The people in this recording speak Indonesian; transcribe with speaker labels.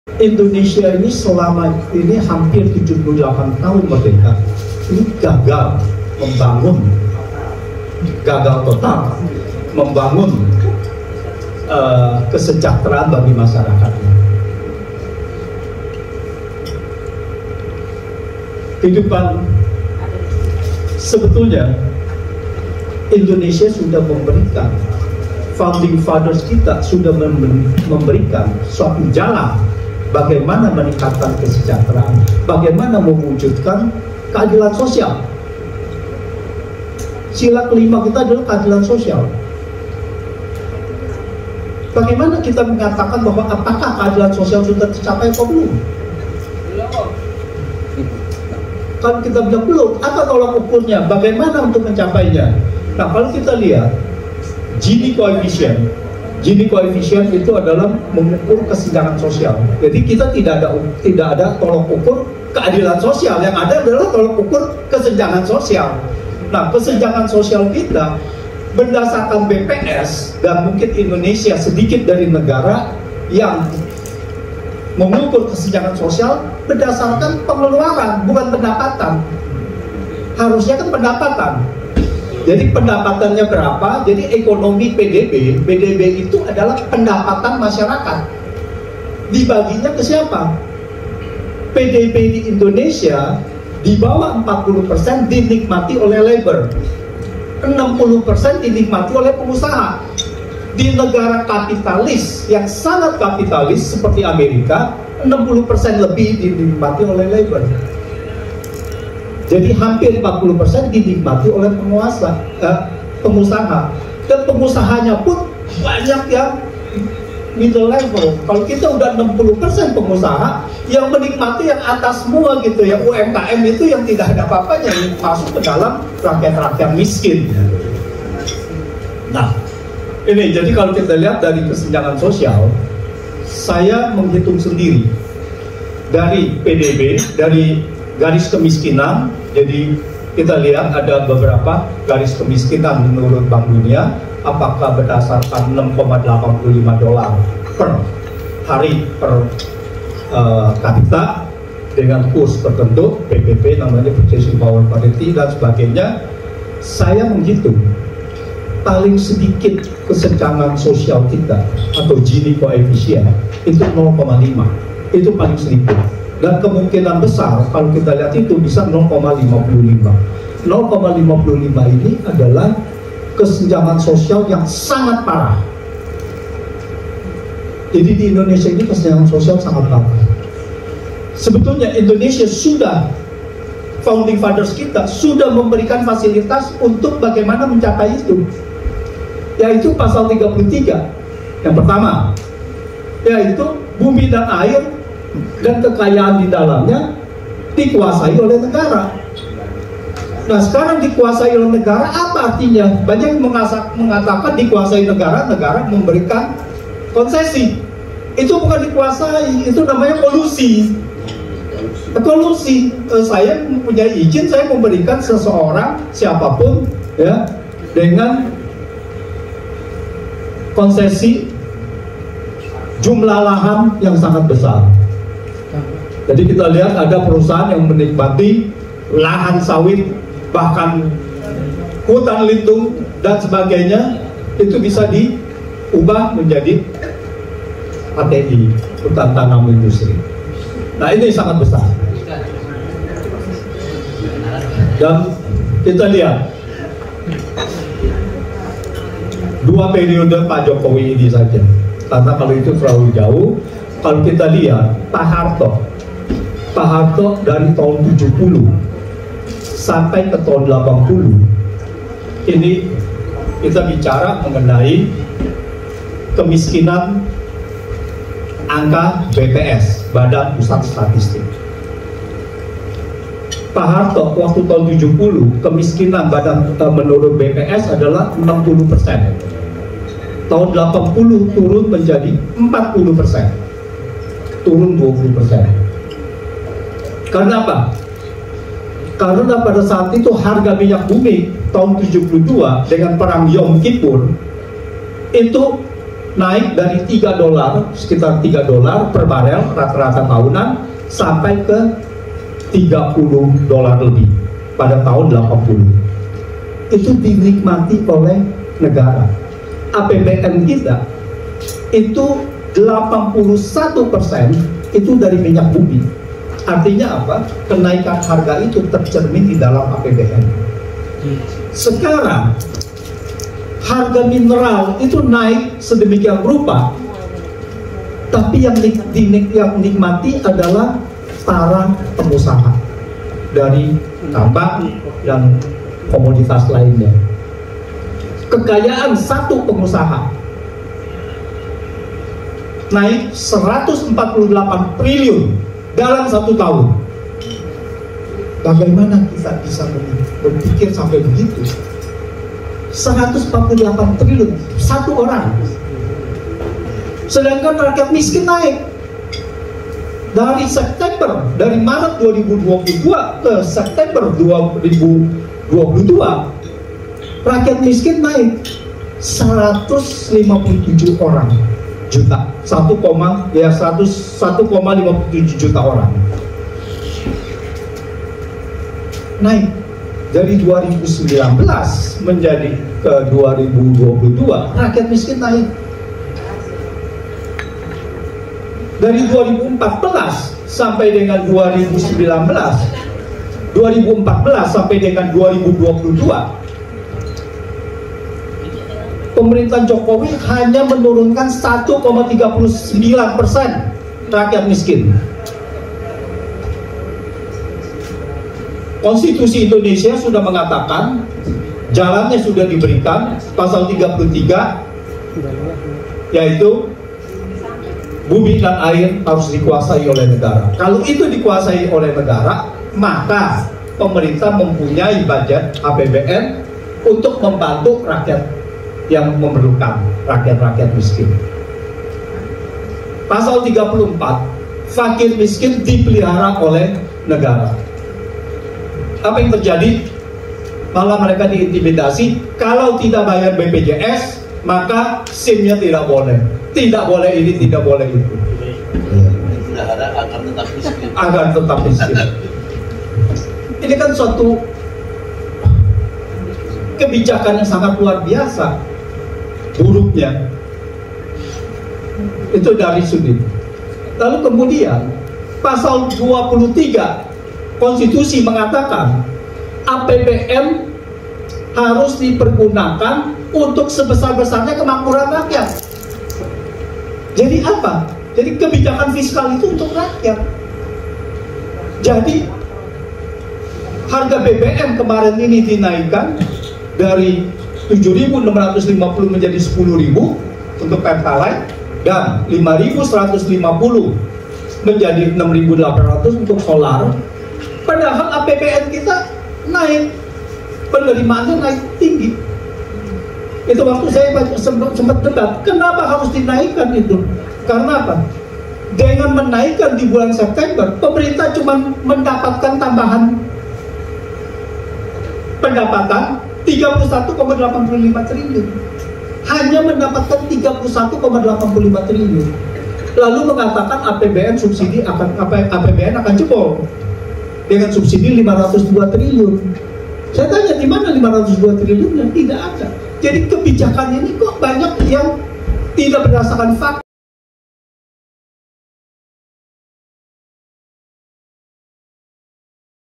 Speaker 1: Indonesia ini selama ini hampir 78 tahun merdeka, ini gagal total membangun kesejahteraan bagi masyarakatnya. Kehidupan sebetulnya Indonesia sudah memberikan, founding fathers kita sudah memberikan suatu jalan bagaimana meningkatkan kesejahteraan, bagaimana mewujudkan keadilan sosial. Sila kelima kita adalah keadilan sosial. Bagaimana kita mengatakan bahwa apakah keadilan sosial sudah tercapai atau belum? Kalau kita bilang belum, apa tolak ukurnya? Bagaimana untuk mencapainya? Nah, kalau kita lihat Gini coefficient itu adalah mengukur kesenjangan sosial. Jadi kita tidak ada tolak ukur keadilan sosial, yang ada adalah tolak ukur kesenjangan sosial. Nah, kesenjangan sosial kita berdasarkan BPS, dan mungkin Indonesia sedikit dari negara yang mengukur kesenjangan sosial berdasarkan pengeluaran, bukan pendapatan. Harusnya kan pendapatan. Jadi pendapatannya berapa? Jadi ekonomi PDB itu adalah pendapatan masyarakat. Dibaginya ke siapa? PDB di Indonesia di bawah 40% dinikmati oleh labor, 60% dinikmati oleh pengusaha. Di negara kapitalis yang sangat kapitalis seperti Amerika, 60% lebih dinikmati oleh labor. Jadi hampir 40% dinikmati oleh pengusaha. Dan pengusahanya pun banyak yang middle level. Kalau kita udah 60% pengusaha, yang menikmati yang atas semua gitu, yang UMKM itu yang tidak ada apa-apanya, yang masuk ke dalam rakyat-rakyat miskin. Nah, ini jadi kalau kita lihat dari kesenjangan sosial, saya menghitung sendiri dari PDB, dari garis kemiskinan. Jadi kita lihat ada beberapa garis kemiskinan menurut Bank Dunia, apakah berdasarkan $6,85 per hari per kapita dengan kurs tertentu, PPP namanya Purchasing Power Parity dan sebagainya. Saya menghitung paling sedikit kesenjangan sosial kita atau Gini coefficient itu 0,5, itu paling sedikit. Dan kemungkinan besar kalau kita lihat itu bisa 0,55. 0,55 ini adalah kesenjangan sosial yang sangat parah. Jadi di Indonesia ini kesenjangan sosial sangat parah. Sebetulnya Indonesia sudah, founding fathers kita sudah memberikan fasilitas untuk bagaimana mencapai itu, yaitu pasal 33 yang pertama, yaitu bumi dan air dan kekayaan di dalamnya dikuasai oleh negara. Nah, sekarang dikuasai oleh negara apa artinya? Banyak yang mengatakan dikuasai negara, negara memberikan konsesi. Itu bukan dikuasai, itu namanya kolusi. Kolusi, saya mempunyai izin, saya memberikan seseorang, siapapun ya, dengan konsesi jumlah lahan yang sangat besar. Jadi kita lihat ada perusahaan yang menikmati lahan sawit, bahkan hutan lindung dan sebagainya, itu bisa diubah menjadi HTI, hutan tanam industri. Nah, ini sangat besar. Dan kita lihat 2 periode Pak Jokowi ini saja, karena kalau itu terlalu jauh. Kalau kita lihat Pak Harto dari tahun 70 sampai ke tahun 80, ini kita bicara mengenai kemiskinan angka BPS, Badan Pusat Statistik. Pak Harto waktu tahun 70 kemiskinan menurut BPS adalah 60%. Tahun 80 turun menjadi 40%, turun 20%. Karena apa? Karena pada saat itu harga minyak bumi tahun 72 dengan perang Yom Kippur itu naik dari $3, sekitar $3 per barel rata-rata tahunan, sampai ke $30 lebih pada tahun 80. Itu dinikmati oleh negara. APBN kita itu 81% itu dari minyak bumi. Artinya apa? Kenaikan harga itu tercermin di dalam APBN. Sekarang harga mineral itu naik sedemikian rupa, tapi yang dinikmati adalah para pengusaha dari tambang dan komoditas lainnya. Kekayaan satu pengusaha naik 148 triliun dalam 1 tahun. Bagaimana kita bisa berpikir sampai begitu? 148 triliun satu orang. Sedangkan rakyat miskin naik dari September, dari Maret 2022 ke September 2022, rakyat miskin naik 157 orang juta, 1,57 juta orang. Naik dari 2019 menjadi ke 2022, rakyat miskin naik. Dari 2014 sampai dengan 2019, 2014 sampai dengan 2022, pemerintah Jokowi hanya menurunkan 1,39% rakyat miskin. Konstitusi Indonesia sudah mengatakan, jalannya sudah diberikan, pasal 33, yaitu bumi dan air harus dikuasai oleh negara. Kalau itu dikuasai oleh negara, maka pemerintah mempunyai budget APBN untuk membantu rakyat yang memerlukan, rakyat-rakyat miskin. Pasal 34, fakir miskin dipelihara oleh negara. Apa yang terjadi? Malah mereka diintimidasi, kalau tidak bayar BPJS, maka SIM-nya tidak boleh. Tidak boleh ini, tidak boleh itu.
Speaker 2: Tidak ada agar tetap miskin.
Speaker 1: Agar tetap miskin. Ini kan suatu kebijakan yang sangat luar biasa buruknya. Itu dari sudut. Lalu kemudian pasal 23 konstitusi mengatakan APBN harus dipergunakan untuk sebesar-besarnya kemakmuran rakyat. Jadi apa? Jadi kebijakan fiskal itu untuk rakyat. Jadi harga BBM kemarin ini dinaikkan dari 7.650 menjadi 10.000 untuk Pertalite dan 5.150 menjadi 6.800 untuk solar. Padahal APBN kita naik, penerimaannya naik tinggi. Itu waktu saya sempat debat, kenapa harus dinaikkan itu? Karena apa? Dengan menaikkan di bulan September, pemerintah cuma mendapatkan tambahan pendapatan 31,85 triliun. Hanya mendapatkan 31,85 triliun. Lalu mengatakan APBN subsidi APBN akan jebol dengan subsidi 502 triliun. Saya tanya, di mana 502 triliunnya? Tidak ada. Jadi kebijakan ini kok banyak yang tidak berdasarkan fakta.